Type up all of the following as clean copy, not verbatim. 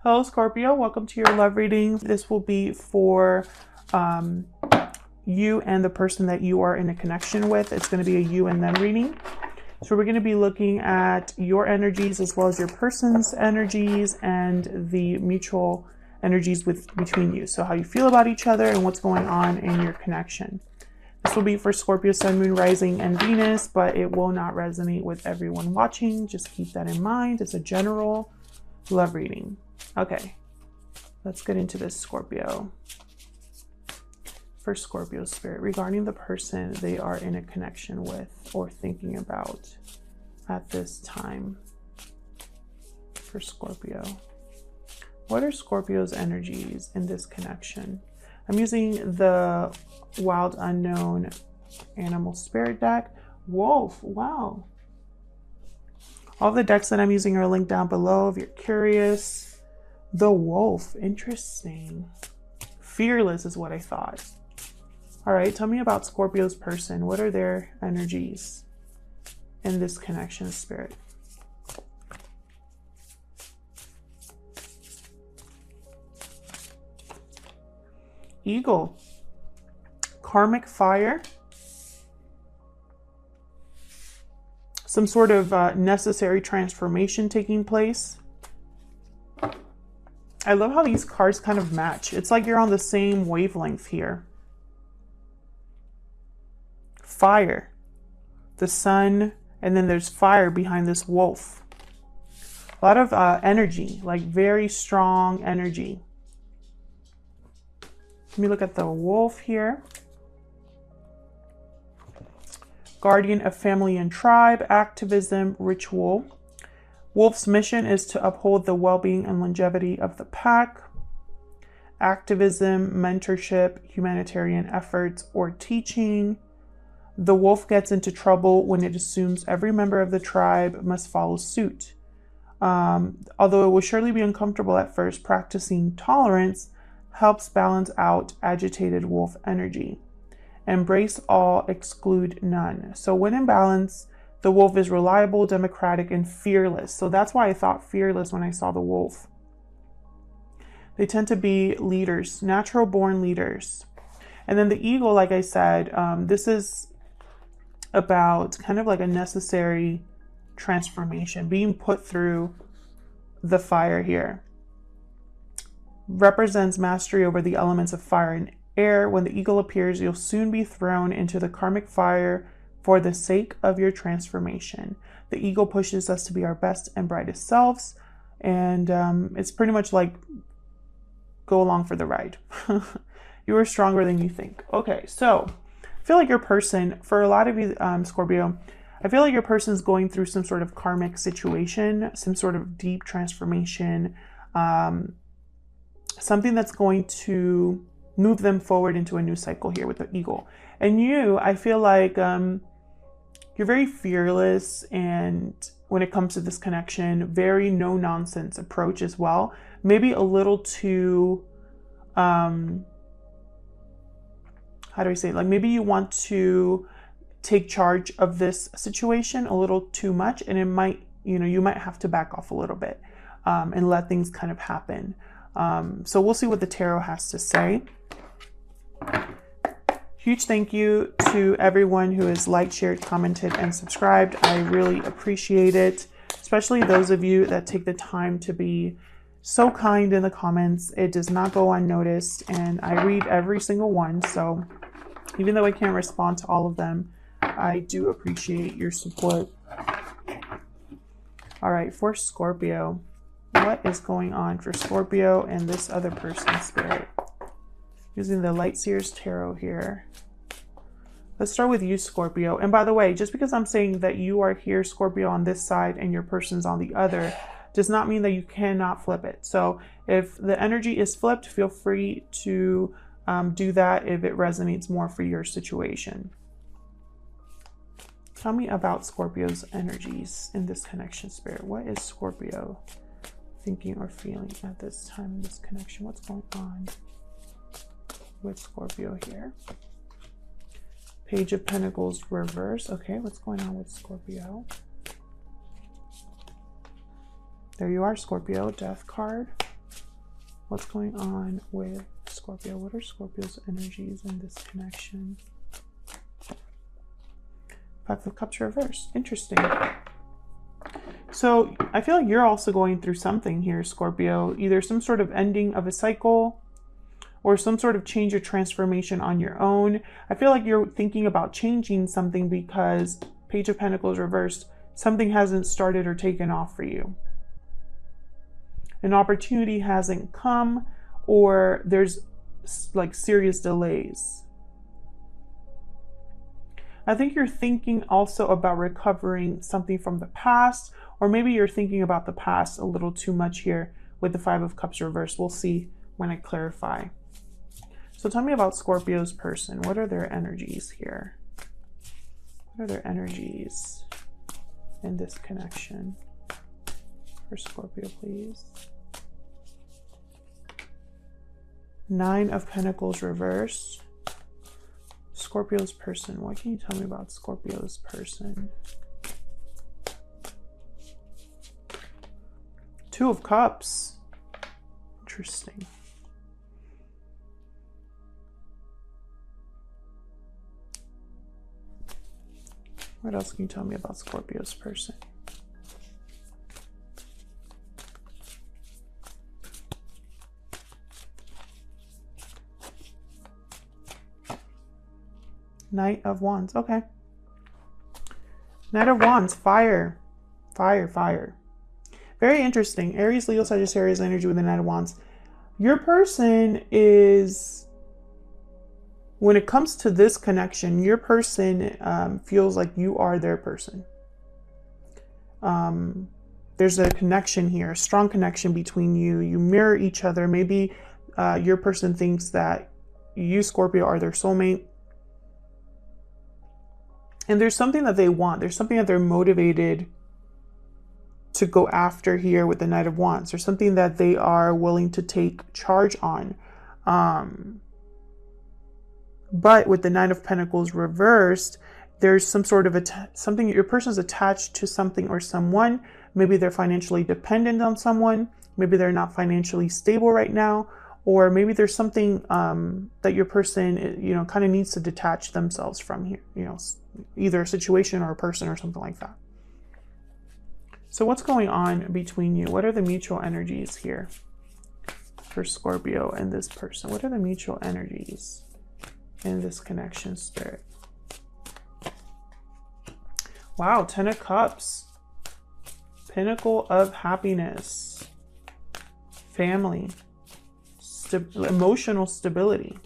Hello, Scorpio. Welcome to your love reading. This will be for you and the person that you are in a connection with. It's going to be a you and them reading. So we're going to be looking at your energies as well as your person's energies and the mutual energies between you. So how you feel about each other and what's going on in your connection. This will be for Scorpio, Sun, Moon, Rising, and Venus, but it will not resonate with everyone watching. Just keep that in mind. It's a general love reading. Okay, let's get into this, Scorpio. For Scorpio spirit, regarding the person they are in a connection with or thinking about at this time. For Scorpio, what are Scorpio's energies in this connection? I'm using the Wild Unknown Animal Spirit deck. Wolf, wow. All the decks that I'm using are linked down below if you're curious. The Wolf, interesting. Fearless is what I thought. All right, tell me about Scorpio's person. What are their energies in this connection, spirit? Eagle, karmic fire, some sort of necessary transformation taking place. I love how these cards kind of match. It's like you're on the same wavelength here. Fire, the sun, and then there's fire behind this wolf. A lot of energy, like very strong energy. Let me look at the wolf here. Guardian of family and tribe, activism, ritual. Wolf's mission is to uphold the well-being and longevity of the pack. Activism, mentorship, humanitarian efforts, or teaching. The wolf gets into trouble when it assumes every member of the tribe must follow suit. Although it will surely be uncomfortable at first, practicing tolerance helps balance out agitated wolf energy. Embrace all, exclude none. So when in balance, the wolf is reliable, democratic, and fearless. So that's why I thought fearless when I saw the wolf. They tend to be leaders, natural born leaders. And then the eagle, like I said, this is about kind of like a necessary transformation, being put through the fire here. Represents mastery over the elements of fire and air. When the eagle appears, you'll soon be thrown into the karmic fire for the sake of your transformation. The eagle pushes us to be our best and brightest selves. And it's pretty much like, go along for the ride. You are stronger than you think. Okay, so I feel like your person, for a lot of you, Scorpio, I feel like your person's going through some sort of karmic situation, some sort of deep transformation, something that's going to move them forward into a new cycle here with the eagle. And you, I feel like you're very fearless, and when it comes to this connection, very no nonsense approach as well. Maybe a little too, how do I say it? Like maybe you want to take charge of this situation a little too much, and it might, you might have to back off a little bit and let things kind of happen. So we'll see what the tarot has to say. Huge thank you to everyone who has liked, shared, commented, and subscribed. I really appreciate it, especially those of you that take the time to be so kind in the comments. It does not go unnoticed, and I read every single one. So even though I can't respond to all of them, I do appreciate your support. All right, for Scorpio, what is going on for Scorpio and this other person's spirit? Using the Light Seers Tarot here. Let's start with you, Scorpio. And by the way, just because I'm saying that you are here, Scorpio, on this side and your person's on the other, does not mean that you cannot flip it. So if the energy is flipped, feel free to do that if it resonates more for your situation. Tell me about Scorpio's energies in this connection, spirit. What is Scorpio thinking or feeling at this time in this connection? What's going on with Scorpio here? Page of Pentacles reverse. Okay, what's going on with Scorpio? There you are, Scorpio. Death card. What's going on with Scorpio? What are Scorpio's energies in this connection? Five of Cups reversed. Interesting. So I feel like you're also going through something here, Scorpio. Either some sort of ending of a cycle or some sort of change or transformation on your own. I feel like you're thinking about changing something because Page of Pentacles reversed, something hasn't started or taken off for you. An opportunity hasn't come, or there's like serious delays. I think you're thinking also about recovering something from the past, or maybe you're thinking about the past a little too much here with the Five of Cups reversed. We'll see when I clarify. So tell me about Scorpio's person. What are their energies here? What are their energies in this connection? For Scorpio, please. Nine of Pentacles reversed. Scorpio's person. What can you tell me about Scorpio's person? Two of Cups. Interesting. What else can you tell me about Scorpio's person? Knight of Wands. Okay. Knight of Wands. Fire. Fire, fire. Very interesting. Aries, Leo, Sagittarius energy with the Knight of Wands. Your person is, when it comes to this connection, your person feels like you are their person. There's a connection here, a strong connection between you. You mirror each other. Maybe your person thinks that you, Scorpio, are their soulmate. And there's something that they want. There's something that they're motivated to go after here with the Knight of Wands. There's something that they are willing to take charge on. But with the Nine of Pentacles reversed, there's some sort of something, your person's attached to something or someone. Maybe they're financially dependent on someone. Maybe they're not financially stable right now. Or maybe there's something that your person, kind of needs to detach themselves from here. Either a situation or a person or something like that. So what's going on between you? What are the mutual energies here for Scorpio and this person? What are the mutual energies in this connection, Spirit? Wow, Ten of Cups. Pinnacle of happiness. Family. Emotional stability.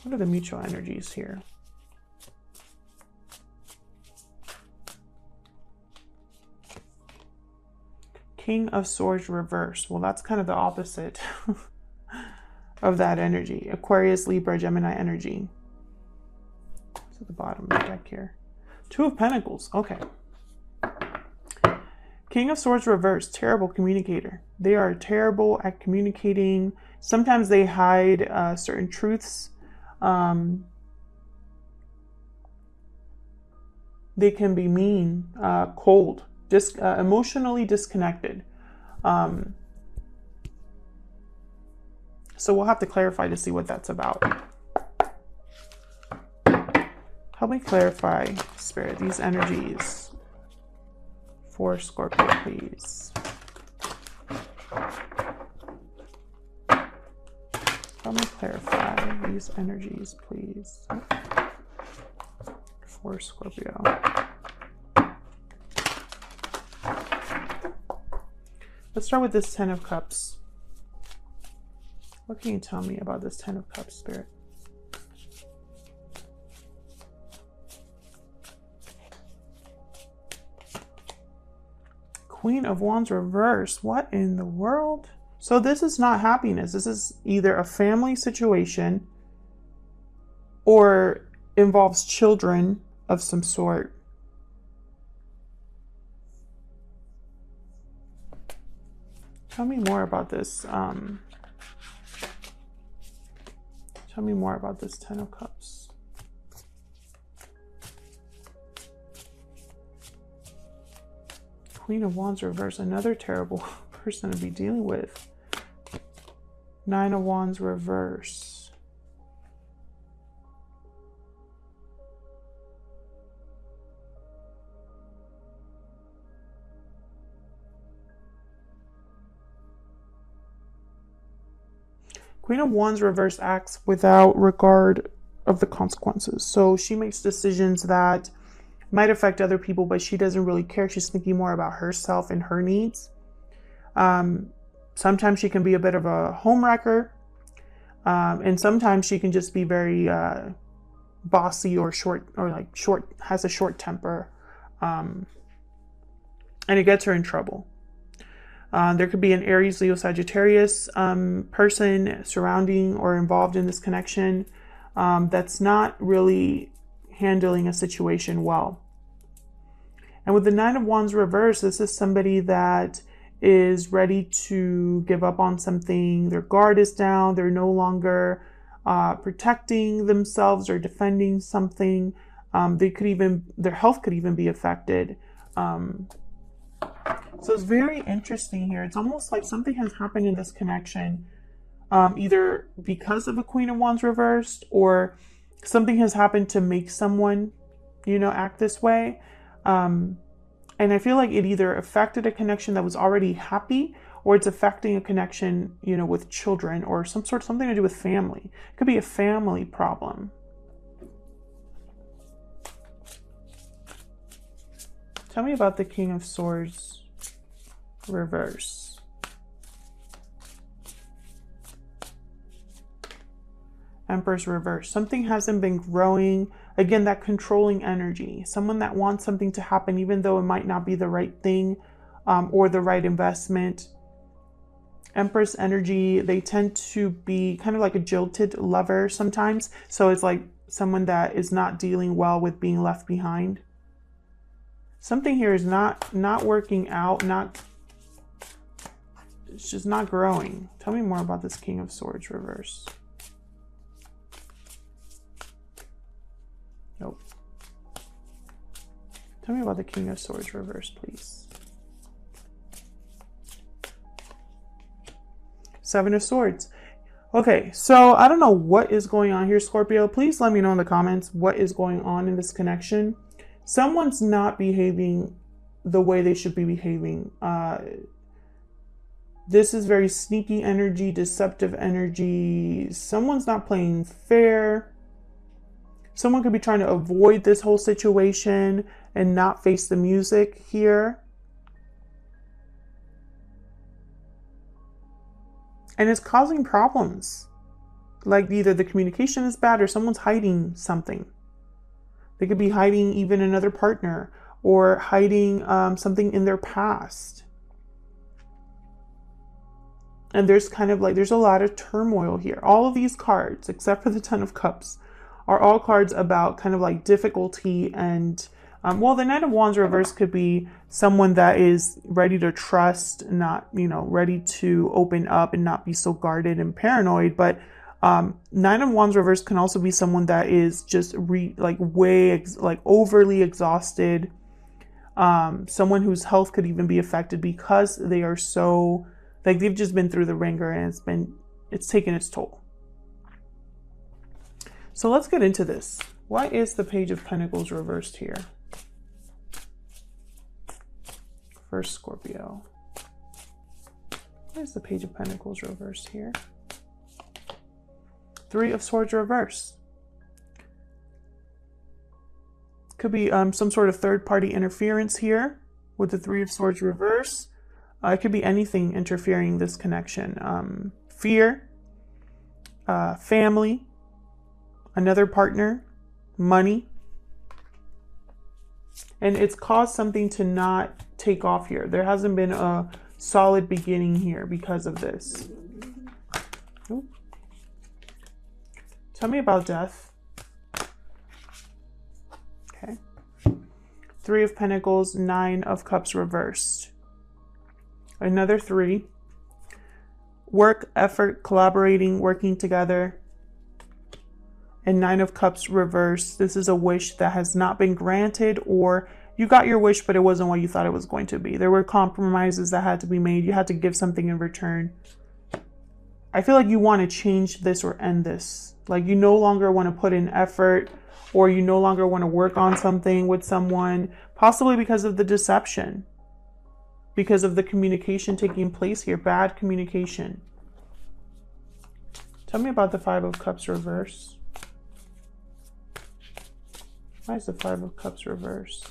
What are the mutual energies here? King of Swords reversed. Well, that's kind of the opposite of that energy. Aquarius, Libra, Gemini energy. It's at the bottom of the deck here. Two of Pentacles. Okay. King of Swords reversed. Terrible communicator. They are terrible at communicating. Sometimes they hide certain truths. They can be mean, cold, emotionally disconnected. So we'll have to clarify to see what that's about. Help me clarify, Spirit, these energies for Scorpio, please. Help me clarify these energies, please, for Scorpio. Let's start with this Ten of Cups. What can you tell me about this Ten of Cups, Spirit? Queen of Wands reversed. What in the world? So this is not happiness. This is either a family situation or involves children of some sort. Tell me more about this. Tell me more about this Ten of Cups. Queen of Wands reverse, another terrible person to be dealing with. Nine of Wands reverse. Queen of Wands reverse acts without regard of the consequences. So she makes decisions that might affect other people, but she doesn't really care. She's thinking more about herself and her needs. Sometimes she can be a bit of a homewrecker. And sometimes she can just be very bossy or has a short temper. And it gets her in trouble. There could be an Aries, Leo, Sagittarius person surrounding or involved in this connection that's not really handling a situation well. And with the Nine of Wands reverse, this is somebody that is ready to give up on something. Their guard is down. They're no longer protecting themselves or defending something. Their health could even be affected. So it's very interesting here. It's almost like something has happened in this connection, either because of a Queen of Wands reversed, or something has happened to make someone, act this way. And I feel like it either affected a connection that was already happy, or it's affecting a connection, with children or something to do with family. It could be a family problem. Tell me about the King of Swords reverse. Empress reverse. Something hasn't been growing. Again, that controlling energy. Someone that wants something to happen even though it might not be the right thing or the right investment. Empress energy, they tend to be kind of like a jilted lover sometimes. So it's like someone that is not dealing well with being left behind. Something here is not working out, it's just not growing. Tell me more about this King of Swords reverse. Nope. Tell me about the King of Swords reverse, please. Seven of Swords. Okay, so I don't know what is going on here, Scorpio. Please let me know in the comments what is going on in this connection. Someone's not behaving the way they should be behaving. This is very sneaky energy, deceptive energy. Someone's not playing fair. Someone could be trying to avoid this whole situation and not face the music here. And it's causing problems. Like either the communication is bad or someone's hiding something. They could be hiding even another partner or hiding something in their past. And there's there's a lot of turmoil here. All of these cards, except for the Ten of Cups, are all cards about kind of like difficulty and, well, the Knight of Wands reverse could be someone that is ready to trust, not, ready to open up and not be so guarded and paranoid. But Nine of Wands reverse can also be someone that is just overly exhausted. Someone whose health could even be affected because they are so, they've just been through the ringer and it's taken its toll. So let's get into this. Why is the Page of Pentacles reversed here? First, Scorpio. Why is the Page of Pentacles reversed here? Three of Swords reverse. Could be some sort of third-party interference here with the Three of Swords reverse. It could be anything interfering this connection. Fear, family, another partner, money. And it's caused something to not take off here. There hasn't been a solid beginning here because of this. Ooh. Tell me about death. Okay. Three of Pentacles, Nine of Cups reversed. Another three. Work, effort, collaborating, working together. And Nine of Cups reversed. This is a wish that has not been granted, or you got your wish, but it wasn't what you thought it was going to be. There were compromises that had to be made. You had to give something in return. I feel like you want to change this or end this. Like you no longer want to put in effort, or you no longer want to work on something with someone, possibly because of the deception, because of the communication taking place here, bad communication. Tell me about the Five of Cups reverse. Why is the Five of Cups reverse?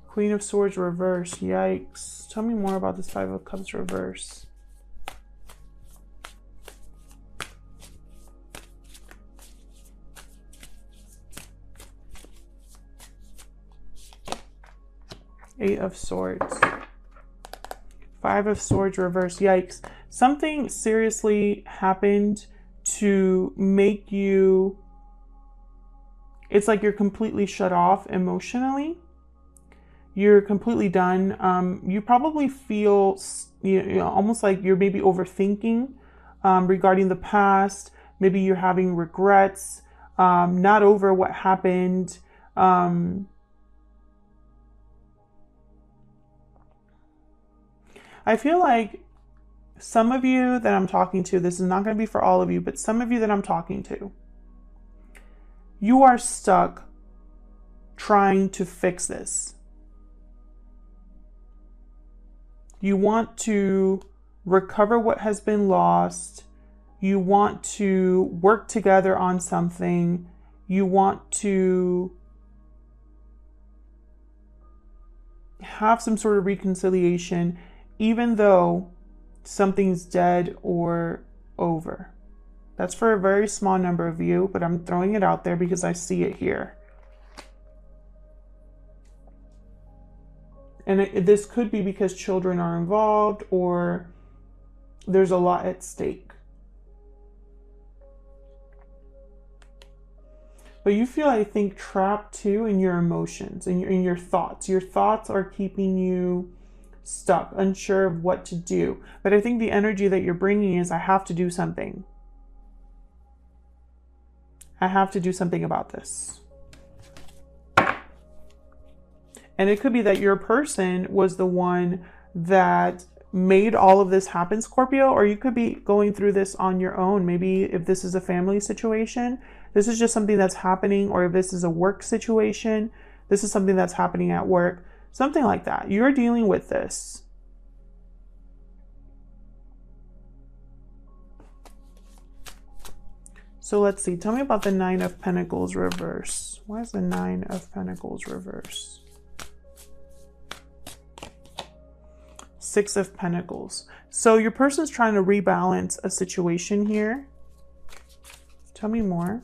Queen of Swords reverse. Yikes. Tell me more about this Five of Cups reverse. Eight of Swords. Five of Swords reverse. Yikes. Something seriously happened to make you, it's like you're completely shut off emotionally. You're completely done. You probably feel almost like you're maybe overthinking regarding the past. Maybe you're having regrets, not over what happened. I feel like some of you that I'm talking to, this is not going to be for all of you, but some of you that I'm talking to, you are stuck trying to fix this. You want to recover what has been lost. You want to work together on something. You want to have some sort of reconciliation, even though something's dead or over. That's for a very small number of you, but I'm throwing it out there because I see it here. And this could be because children are involved or there's a lot at stake. But you feel, I think, trapped too in your emotions and in your thoughts. Your thoughts are keeping you stuck, unsure of what to do. But I think the energy that you're bringing is, I have to do something. I have to do something about this. And it could be that your person was the one that made all of this happen, Scorpio, or you could be going through this on your own. Maybe if this is a family situation, this is just something that's happening, or if this is a work situation, this is something that's happening at work, something like that. You're dealing with this. So let's see. Tell me about the Nine of Pentacles reverse. Why is the Nine of Pentacles reverse? Six of Pentacles. So your person's trying to rebalance a situation here. Tell me more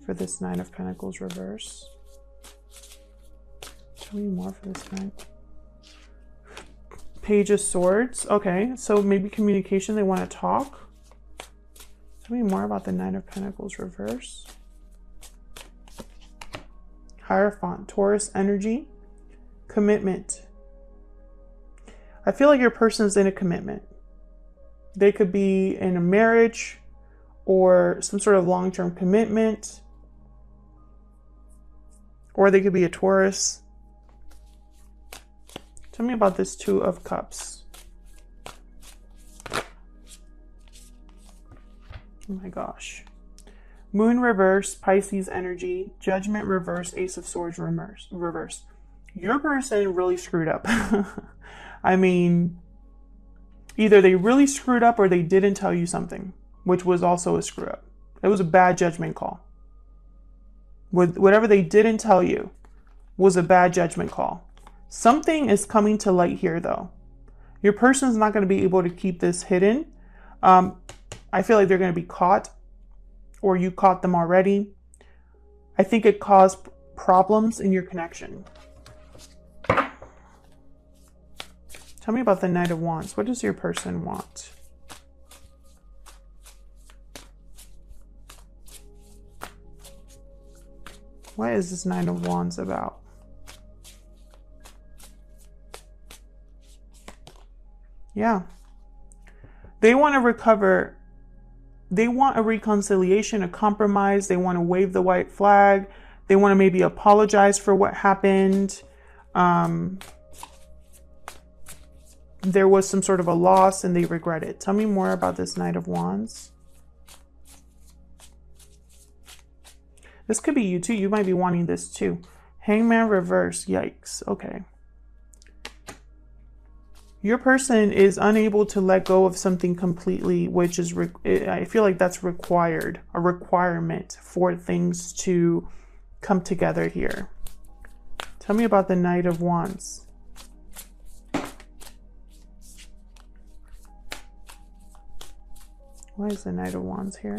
for this Nine of Pentacles reverse. Tell me more for this Nine. Page of Swords. Okay, so maybe communication, they want to talk. Tell me more about the Nine of Pentacles reverse. Hierophant, Taurus energy, commitment. I feel like your person's in a commitment. They could be in a marriage or some sort of long-term commitment, or they could be a Taurus. Tell me about this Two of Cups. Oh my gosh. Moon reverse, Pisces energy, Judgment reverse, Ace of Swords reverse. Your person really screwed up. I mean, either they really screwed up or they didn't tell you something, which was also a screw up. It was a bad judgment call. Whatever they didn't tell you was a bad judgment call. Something is coming to light here, though. Your person's not going to be able to keep this hidden. I feel like they're going to be caught, or you caught them already. I think it caused problems in your connection. Tell me about the Knight of Wands. What does your person want? What is this Knight of Wands about? Yeah. They want to recover they want a reconciliation, a compromise. They want to wave the white flag. They want to maybe apologize for what happened. There was some sort of a loss and they regret it. Tell me more about this Knight of Wands. This could be you too. You might be wanting this too. Hangman reverse. Yikes. Okay. Your person is unable to let go of something completely, which is, I feel like that's required, a requirement for things to come together here. Tell me about the Knight of Wands. Why is the Knight of Wands here?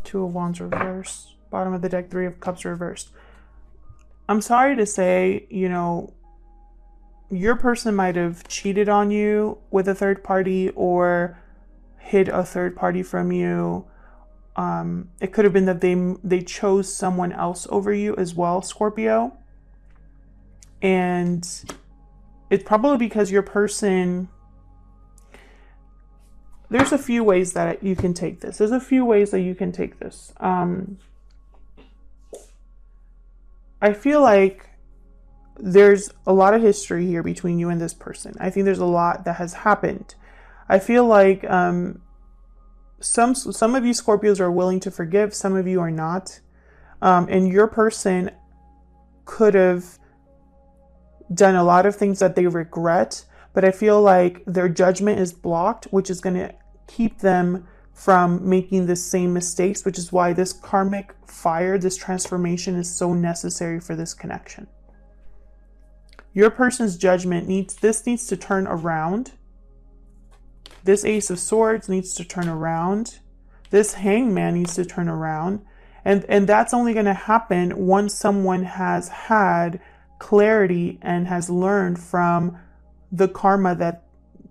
Two of Wands reversed. Bottom of the deck, Three of Cups reversed. I'm sorry to say, you know, your person might have cheated on you with a third party or hid a third party from you. It could have been that they chose someone else over you as well, Scorpio. And it's probably because your person, there's a few ways that you can take this. There's a few ways that you can take this. I feel like there's a lot of history here between you and this person. I think there's a lot that has happened. I feel like some of you Scorpios are willing to forgive, some of you are not. And your person could have done a lot of things that they regret, but I feel like their judgment is blocked, which is going to keep them from making the same mistakes, which is why this karmic fire, this transformation is so necessary for this connection. Your person's judgment needs to turn around. This Ace of Swords needs to turn around. This Hangman needs to turn around. And that's only going to happen once someone has had clarity and has learned from the karma that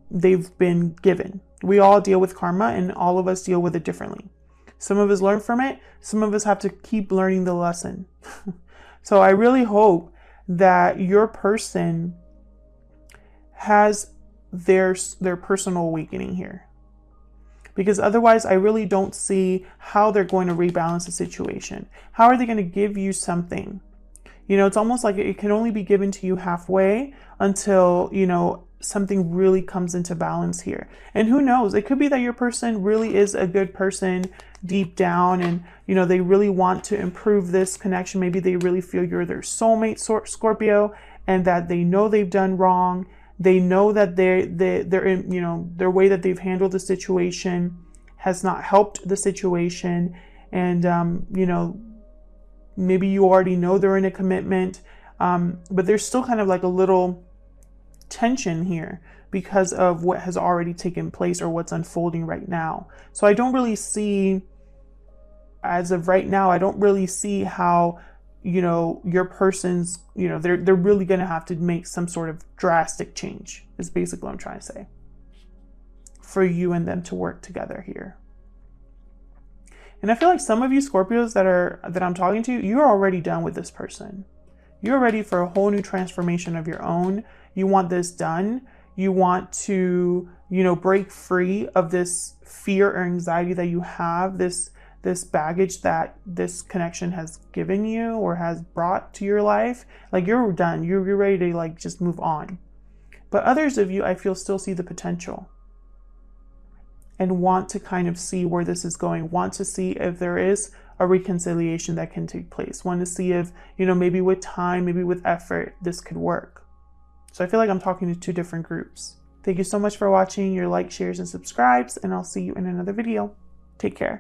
they've been given. We all deal with karma and all of us deal with it differently. Some of us learn from it. Some of us have to keep learning the lesson. So I really hope that your person has their personal awakening here. Because otherwise, I really don't see how they're going to rebalance the situation. How are they going to give you something? You know, it's almost like it can only be given to you halfway until, you know, something really comes into balance here. And who knows, it could be that your person really is a good person deep down and, you know, they really want to improve this connection. Maybe they really feel you're their soulmate, Scorpio, and that they know they've done wrong. They know that they're in, you know, their way that they've handled the situation has not helped the situation. And, you know, maybe you already know they're in a commitment, but there's still kind of like a little tension here because of what has already taken place or what's unfolding right now. So I don't really see, as of right now, I don't really see how, you know, your person's, you know, they're really going to have to make some sort of drastic change is basically what I'm trying to say for you and them to work together here. And I feel like some of you Scorpios that I'm talking to, you're already done with this person. You're ready for a whole new transformation of your own. You want this done. You want to, you know, break free of this fear or anxiety that you have, this baggage that this connection has given you or has brought to your life. Like you're done. You're ready to like just move on. But others of you, I feel, still see the potential and want to kind of see where this is going, want to see if there is a reconciliation that can take place, want to see if, you know, maybe with time, maybe with effort, this could work. So I feel like I'm talking to two different groups. Thank you so much for watching. Your likes, shares, and subscribes, and I'll see you in another video. Take care.